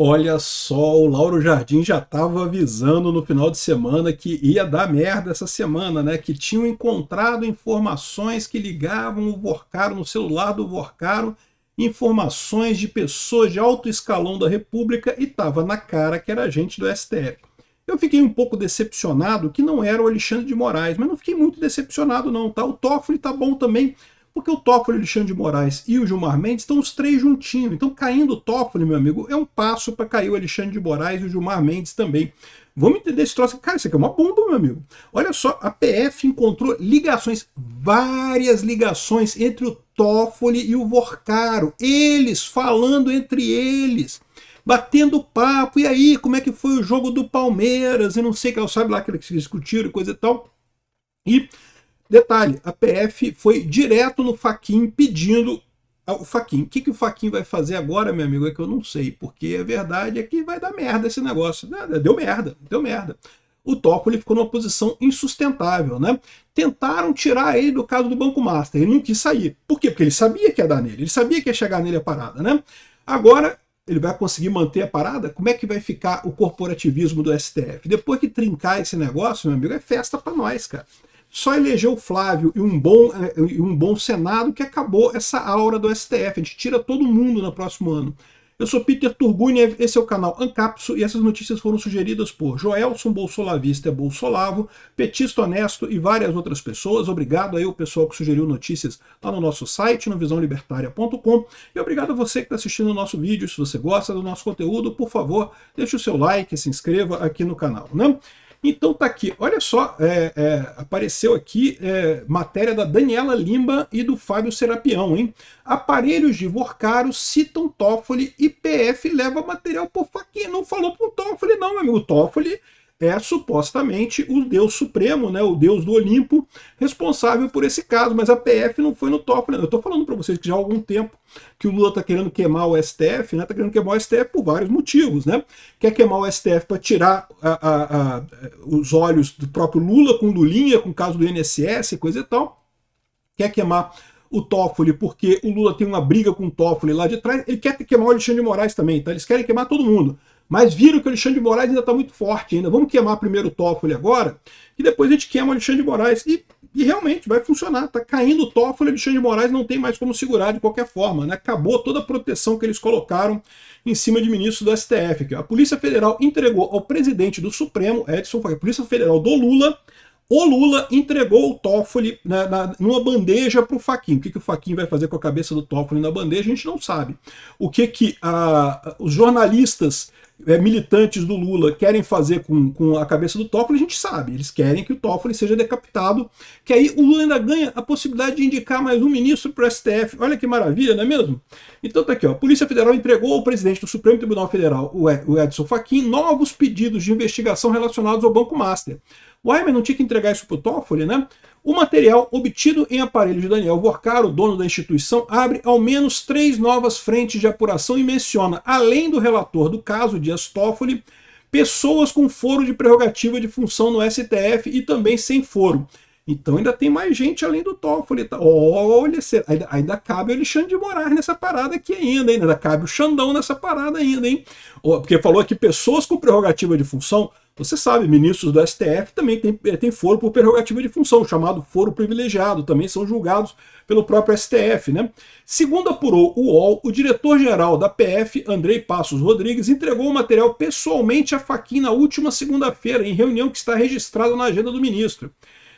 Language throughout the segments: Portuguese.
Olha só, o Lauro Jardim já estava avisando no final de semana que ia dar merda essa semana, né? Que tinham encontrado informações que ligavam o Vorcaro no celular do Vorcaro, informações de pessoas de alto escalão da República, e estava na cara que era agente do STF. Eu fiquei um pouco decepcionado que não era o Alexandre de Moraes, mas não fiquei muito decepcionado não, tá? O Toffoli tá bom também, porque o Toffoli, o Alexandre de Moraes e o Gilmar Mendes estão os três juntinhos. Então, caindo o Toffoli, meu amigo, é um passo para cair o Alexandre de Moraes e o Gilmar Mendes também. Vamos entender esse troço. Cara, isso aqui é uma bomba, meu amigo. Olha só, a PF encontrou ligações, várias ligações entre o Toffoli e o Vorcaro. Eles falando entre eles, batendo papo. E aí, como é que foi o jogo do Palmeiras? E não sei, que sabe lá que eles discutiram e coisa e tal. E detalhe, a PF foi direto no Fachin pedindo ao Fachin. O que o Fachin vai fazer agora, meu amigo, é que eu não sei, porque a verdade é que vai dar merda esse negócio. Deu merda, deu merda. O Toffoli ficou numa posição insustentável, né? Tentaram tirar ele do caso do Banco Master, ele não quis sair. Por quê? Porque ele sabia que ia dar nele, ele sabia que ia chegar nele a parada, né? Agora, ele vai conseguir manter a parada? Como é que vai ficar o corporativismo do STF? Depois que trincar esse negócio, meu amigo, é festa para nós, cara. Só elegeu o Flávio e um bom Senado que acabou essa aura do STF. A gente tira todo mundo no próximo ano. Eu sou Peter Turguniev, esse é o canal Ancapso e essas notícias foram sugeridas por Joelson Bolsolavista Bolsolavo, Petista Honesto e várias outras pessoas. Obrigado aí ao pessoal que sugeriu notícias lá no nosso site, no visãolibertaria.com, e obrigado a você que está assistindo o nosso vídeo. Se você gosta do nosso conteúdo, por favor, deixe o seu like, se inscreva aqui no canal, né? Então tá aqui, olha só, apareceu aqui matéria da Daniela Limba e do Fábio Serapião, hein? Aparelhos de Vorcaro citam Toffoli e PF leva material por Fachin. Não falou pro Toffoli não, meu amigo. O Toffoli é supostamente o Deus Supremo, né, o Deus do Olimpo, responsável por esse caso, mas a PF não foi no Toffoli. Eu estou falando para vocês que já há algum tempo que o Lula está querendo queimar o STF, né? Está querendo queimar o STF por vários motivos, né? Quer queimar o STF para tirar os olhos do próprio Lula com Lulinha, com o caso do INSS e coisa e tal. Quer queimar o Toffoli porque o Lula tem uma briga com o Toffoli lá de trás. Ele quer queimar o Alexandre de Moraes também, tá? Eles querem queimar todo mundo. Mas viram que o Alexandre de Moraes ainda está muito forte ainda. Vamos queimar primeiro o Toffoli agora, e depois a gente queima o Alexandre de Moraes. E realmente vai funcionar. Está caindo o Toffoli, o Alexandre de Moraes não tem mais como segurar de qualquer forma, né? Acabou toda a proteção que eles colocaram em cima de ministros do STF. A Polícia Federal entregou ao presidente do Supremo, Edson Fachin, a Polícia Federal do Lula, o Lula entregou o Toffoli numa bandeja para o Fachin. O que o Fachin vai fazer com a cabeça do Toffoli na bandeja, a gente não sabe. O que os jornalistas militantes do Lula querem fazer com a cabeça do Toffoli, a gente sabe. Eles querem que o Toffoli seja decapitado, que aí o Lula ainda ganha a possibilidade de indicar mais um ministro para o STF. Olha que maravilha, não é mesmo? Então tá aqui, ó. A Polícia Federal entregou ao presidente do Supremo Tribunal Federal, o Edson Fachin, novos pedidos de investigação relacionados ao Banco Master. Uai, mas não tinha que entregar isso para o Toffoli, né? O material obtido em aparelho de Daniel Vorcaro, dono da instituição, abre ao menos 3 novas frentes de apuração e menciona, além do relator do caso, Dias Toffoli, pessoas com foro de prerrogativa de função no STF e também sem foro. Então ainda tem mais gente além do Toffoli. Tá? Olha, ainda cabe o Alexandre de Moraes nessa parada aqui ainda, hein? Ainda cabe o Xandão nessa parada ainda, hein? Porque falou aqui pessoas com prerrogativa de função. Você sabe, ministros do STF também tem foro por prerrogativa de função, chamado foro privilegiado, também são julgados pelo próprio STF, né? Segundo apurou o UOL, o diretor-geral da PF, Andrei Passos Rodrigues, entregou o material pessoalmente a Fachin na última segunda-feira, em reunião que está registrada na agenda do ministro.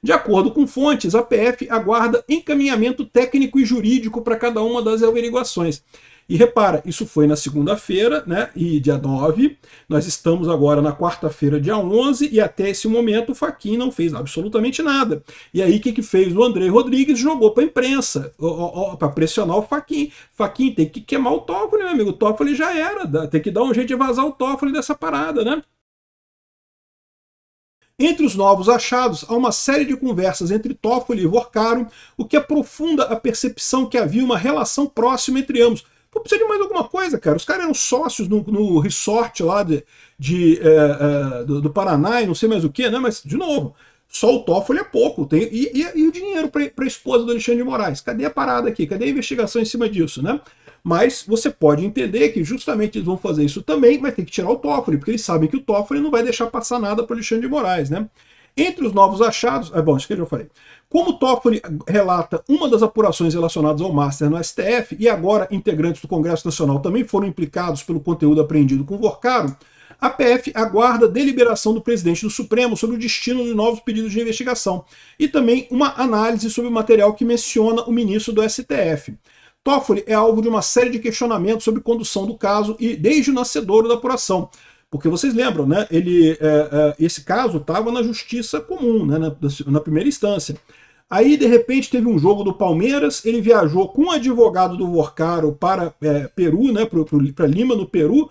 De acordo com fontes, a PF aguarda encaminhamento técnico e jurídico para cada uma das averiguações. E repara, isso foi na segunda-feira, né, e dia 9, nós estamos agora na quarta-feira, dia 11, e até esse momento o Fachin não fez absolutamente nada. E aí o que fez o Andrei Rodrigues? Jogou para a imprensa, para pressionar o Fachin. Fachin tem que queimar o Toffoli, meu amigo, o Toffoli já era, tem que dar um jeito de vazar o Toffoli dessa parada, né? Entre os novos achados, há uma série de conversas entre Toffoli e Vorcaro, o que aprofunda a percepção que havia uma relação próxima entre ambos. Pô, precisa de mais alguma coisa, cara. Os caras eram sócios no resort lá do Paraná e não sei mais o que, né? Mas, de novo, só o Toffoli é pouco. E o dinheiro para a esposa do Alexandre de Moraes? Cadê a parada aqui? Cadê a investigação em cima disso, né? Mas você pode entender que justamente eles vão fazer isso também, mas tem que tirar o Toffoli, porque eles sabem que o Toffoli não vai deixar passar nada para o Alexandre de Moraes, né? Entre os novos achados, bom, isso que eu já falei. Como o Toffoli relata uma das apurações relacionadas ao Master no STF, e agora integrantes do Congresso Nacional também foram implicados pelo conteúdo apreendido com o Vorcaro, a PF aguarda deliberação do presidente do Supremo sobre o destino de novos pedidos de investigação e também uma análise sobre o material que menciona o ministro do STF. Toffoli é alvo de uma série de questionamentos sobre condução do caso e desde o nascedouro da apuração. Porque vocês lembram, né? Esse caso estava na justiça comum, né, na primeira instância. Aí, de repente, teve um jogo do Palmeiras, ele viajou com o advogado do Vorcaro para Peru, né, para Lima, no Peru,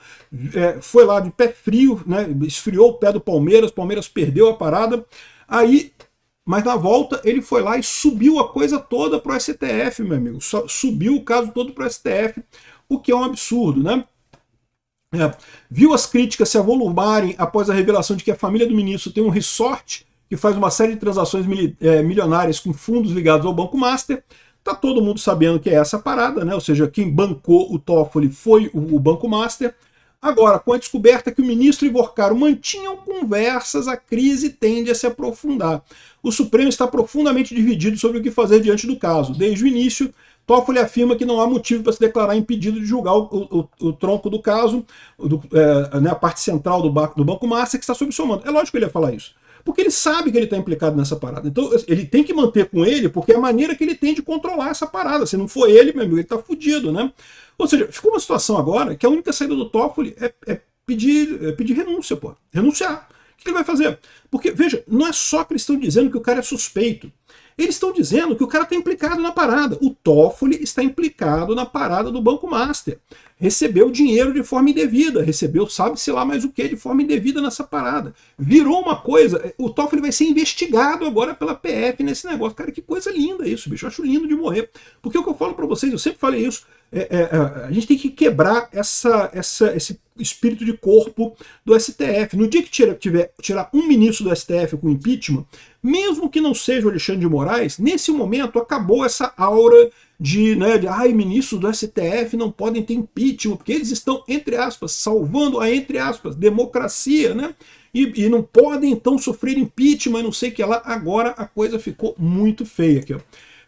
foi lá de pé frio, né, esfriou o pé do Palmeiras, o Palmeiras perdeu a parada. Aí, mas na volta, ele foi lá e subiu a coisa toda para o STF, meu amigo. Subiu o caso todo para o STF, o que é um absurdo, né? Viu as críticas se avolumarem após a revelação de que a família do ministro tem um resort que faz uma série de transações milionárias com fundos ligados ao Banco Master. Tá todo mundo sabendo que é essa parada, né? Ou seja, quem bancou o Toffoli foi o Banco Master. Agora, com a descoberta que o ministro e Vorcaro mantinham conversas, a crise tende a se aprofundar. O Supremo está profundamente dividido sobre o que fazer diante do caso. Desde o início, Toffoli afirma que não há motivo para se declarar impedido de julgar o tronco do caso, né, a parte central do Banco Master, que está sob seu mando. É lógico que ele ia falar isso, porque ele sabe que ele está implicado nessa parada. Então ele tem que manter com ele, porque é a maneira que ele tem de controlar essa parada. Se não for ele, meu amigo, ele está fudido, né? Ou seja, ficou uma situação agora que a única saída do Toffoli é pedir renúncia, pô. Renunciar. O que ele vai fazer? Porque, veja, não é só que eles estão dizendo que o cara é suspeito. Eles estão dizendo que o cara está implicado na parada. O Toffoli está implicado na parada do Banco Master. Recebeu dinheiro de forma indevida, recebeu sabe-se lá mais o que de forma indevida nessa parada. Virou uma coisa, o Toffoli vai ser investigado agora pela PF nesse negócio. Cara, que coisa linda isso, bicho. Eu acho lindo de morrer. Porque o que eu falo para vocês, eu sempre falei isso, a gente tem que quebrar esse espírito de corpo do STF. No dia que tirar um ministro do STF com impeachment, mesmo que não seja o Alexandre de Moraes, nesse momento acabou essa aura de ministros do STF não podem ter impeachment, porque eles estão, entre aspas, salvando a, entre aspas, democracia, né? E não podem, então, sofrer impeachment, não sei o que lá. Agora a coisa ficou muito feia aqui, ó.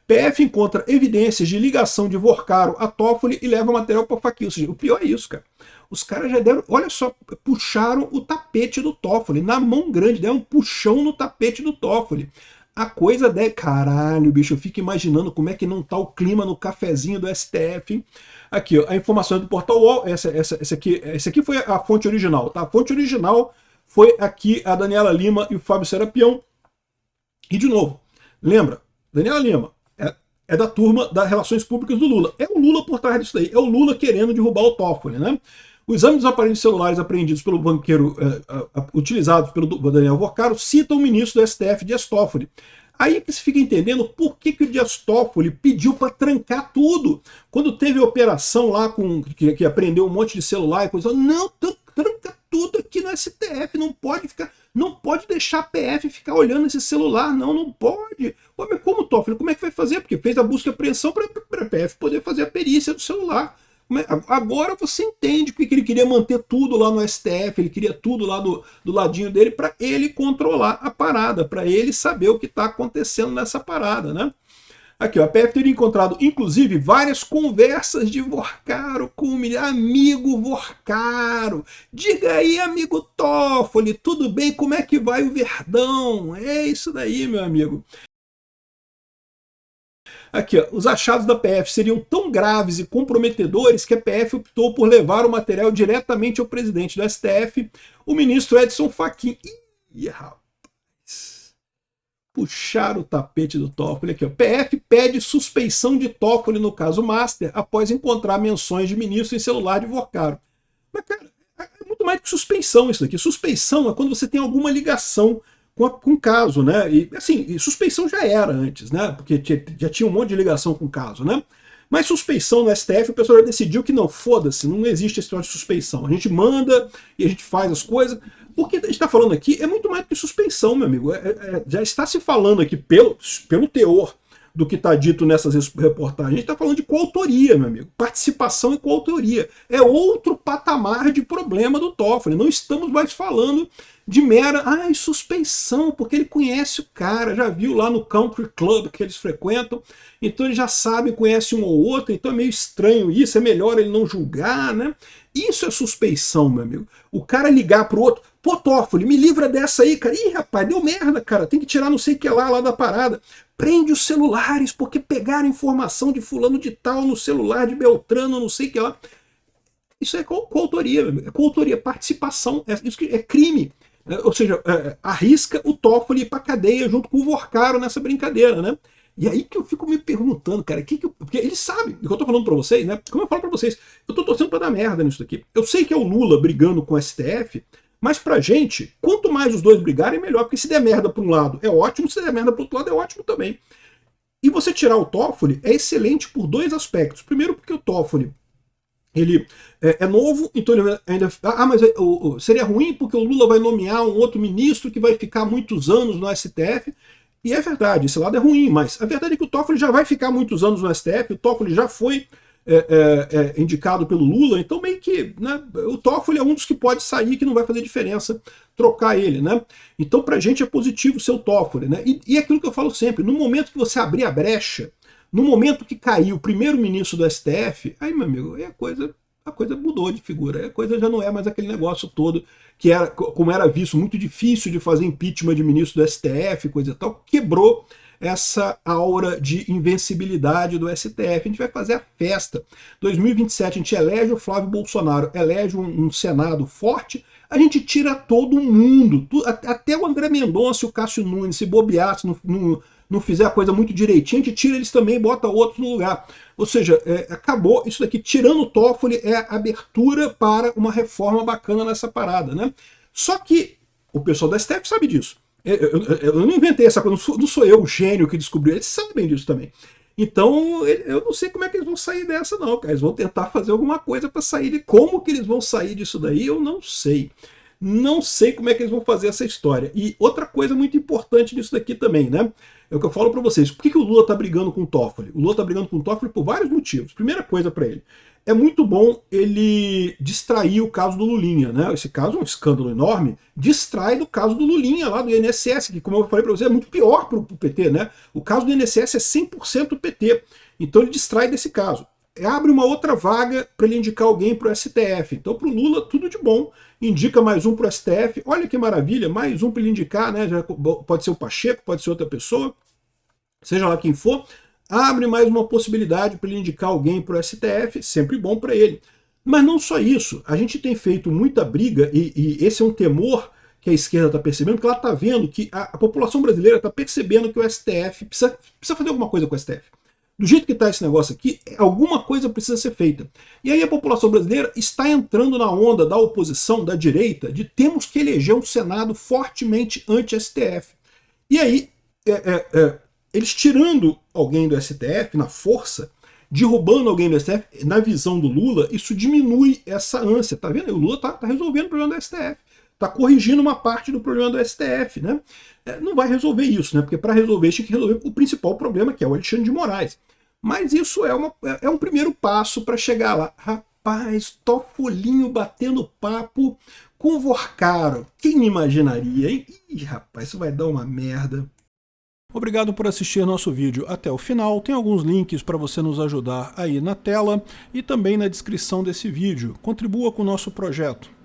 PF encontra evidências de ligação de Vorcaro a Toffoli e leva material para faquinha. Ou seja, o pior é isso, cara. Os caras já deram, olha só, puxaram o tapete do Toffoli, na mão grande, deram um puxão no tapete do Toffoli. A coisa caralho, bicho, eu fico imaginando como é que não tá o clima no cafezinho do STF, hein? Aqui, ó, a informação é do Portal UOL, essa aqui foi a fonte original, tá? A fonte original foi aqui a Daniela Lima e o Fábio Serapião. E, de novo, lembra, Daniela Lima é da turma das relações públicas do Lula. É o Lula por trás disso daí, é o Lula querendo derrubar o Toffoli, né? O exame dos aparelhos celulares apreendidos pelo banqueiro, utilizados pelo Daniel Vorcaro, cita o ministro do STF, Dias Toffoli. Aí que se fica entendendo por que o Dias Toffoli pediu para trancar tudo. Quando teve a operação lá que apreendeu um monte de celular e coisa, não, tranca tudo aqui no STF, não pode deixar a PF ficar olhando esse celular, não pode. Pô, mas como, Toffoli, como é que vai fazer? Porque fez a busca e apreensão para a PF poder fazer a perícia do celular. Agora você entende porque ele queria manter tudo lá no STF, ele queria tudo lá do ladinho dele para ele controlar a parada, para ele saber o que está acontecendo nessa parada, né? Aqui, ó, a PF teria encontrado, inclusive, várias conversas de Vorcaro com o amigo Vorcaro. Diga aí, amigo Toffoli, tudo bem? Como é que vai o Verdão? É isso daí, meu amigo. Aqui, ó, os achados da PF seriam tão graves e comprometedores que a PF optou por levar o material diretamente ao presidente do STF, o ministro Edson Fachin. Ih, rapaz. Puxaram o tapete do Toffoli aqui, ó. PF pede suspeição de Toffoli no caso Master após encontrar menções de ministro em celular de Vorcaro. Mas, cara, é muito mais que suspeição isso daqui. Suspeição é quando você tem alguma ligação com o caso, né? E assim, suspeição já era antes, né? Porque já tinha um monte de ligação com o caso, né? Mas suspeição no STF, o pessoal já decidiu que não, foda-se, não existe esse negócio de suspeição. A gente manda e a gente faz as coisas. O que a gente está falando aqui é muito mais do que suspeição, meu amigo. Já está se falando aqui, pelo teor do que está dito nessas reportagens. A gente está falando de coautoria, meu amigo. Participação e coautoria. É outro patamar de problema do Toffoli. Não estamos mais falando de mera suspeição, porque ele conhece o cara, já viu lá no country club que eles frequentam, então ele já sabe, conhece um ou outro, então é meio estranho isso, é melhor ele não julgar, né? Isso é suspeição, meu amigo. O cara ligar pro outro, pô, Toffoli, me livra dessa aí, cara. Ih, rapaz, deu merda, cara, tem que tirar não sei o que lá da parada. Prende os celulares, porque pegaram informação de fulano de tal no celular de Beltrano, não sei o que lá. Isso é coautoria, meu amigo. É coautoria, participação, isso é crime. Ou seja, arrisca o Toffoli ir pra cadeia junto com o Vorcaro nessa brincadeira, né? E aí que eu fico me perguntando, cara, porque eles sabem, o que eu tô falando pra vocês, né? Como eu falo pra vocês, eu tô torcendo pra dar merda nisso daqui. Eu sei que é o Lula brigando com o STF, mas pra gente, quanto mais os dois brigarem, melhor, porque se der merda pra um lado é ótimo, se der merda pro outro lado é ótimo também. E você tirar o Toffoli é excelente por dois aspectos. Primeiro, porque o Toffoli ele é novo, então ele ainda... mas seria ruim porque o Lula vai nomear um outro ministro que vai ficar muitos anos no STF. E é verdade, esse lado é ruim, mas a verdade é que o Toffoli já vai ficar muitos anos no STF, o Toffoli já foi indicado pelo Lula, então meio que, né, o Toffoli é um dos que pode sair, que não vai fazer diferença trocar ele, né? Então pra gente é positivo ser o Toffoli, né? E é aquilo que eu falo sempre, no momento que você abrir a brecha, no momento que caiu o primeiro-ministro do STF, aí, meu amigo, aí a coisa mudou de figura, a coisa já não é mais aquele negócio todo que era, como era visto, muito difícil de fazer impeachment de ministro do STF, coisa e tal, quebrou essa aura de invencibilidade do STF. A gente vai fazer a festa. 2027 a gente elege o Flávio Bolsonaro, elege um Senado forte, a gente tira todo mundo, até o André Mendonça e o Cássio Nunes, se bobear, se não fizer a coisa muito direitinho, a gente tira eles também e bota outros no lugar. Ou seja, acabou isso daqui. Tirando o Toffoli é a abertura para uma reforma bacana nessa parada, né? Só que o pessoal da STF sabe disso. Eu não inventei essa coisa, não sou eu o gênio que descobriu, eles sabem disso também. Então, eu não sei como é que eles vão sair dessa não, cara. Eles vão tentar fazer alguma coisa para sair. E como que eles vão sair disso daí, eu não sei. Não sei como é que eles vão fazer essa história. E outra coisa muito importante nisso daqui também, né? É o que eu falo para vocês. Por que o Lula tá brigando com o Toffoli? O Lula tá brigando com o Toffoli por vários motivos. Primeira coisa para ele. É muito bom ele distrair o caso do Lulinha, né? Esse caso é um escândalo enorme. Distrai do caso do Lulinha lá do INSS, que, como eu falei para você, é muito pior para o PT, né? O caso do INSS é 100% PT. Então ele distrai desse caso. Abre uma outra vaga para ele indicar alguém para o STF. Então, para o Lula, tudo de bom. Indica mais um para o STF. Olha que maravilha, mais um para ele indicar, né? Já pode ser o Pacheco, pode ser outra pessoa, seja lá quem for. Abre mais uma possibilidade para ele indicar alguém para o STF, sempre bom para ele. Mas não só isso, a gente tem feito muita briga, e esse é um temor que a esquerda está percebendo, porque ela está vendo que a população brasileira está percebendo que o STF precisa fazer alguma coisa com o STF. Do jeito que está esse negócio aqui, alguma coisa precisa ser feita. E aí a população brasileira está entrando na onda da oposição, da direita, de temos que eleger um Senado fortemente anti-STF. E aí, eles tirando alguém do STF na força, derrubando alguém do STF, na visão do Lula, isso diminui essa ânsia. Tá vendo? O Lula tá resolvendo o problema do STF. Tá corrigindo uma parte do problema do STF, né? Não vai resolver isso, né? Porque para resolver, tinha que resolver o principal problema, que é o Alexandre de Moraes. Mas isso é um primeiro passo para chegar lá. Rapaz, Toffolinho batendo papo com o Vorcaro. Quem imaginaria, hein? Ih, rapaz, isso vai dar uma merda. Obrigado por assistir nosso vídeo até o final. Tem alguns links para você nos ajudar aí na tela e também na descrição desse vídeo. Contribua com o nosso projeto.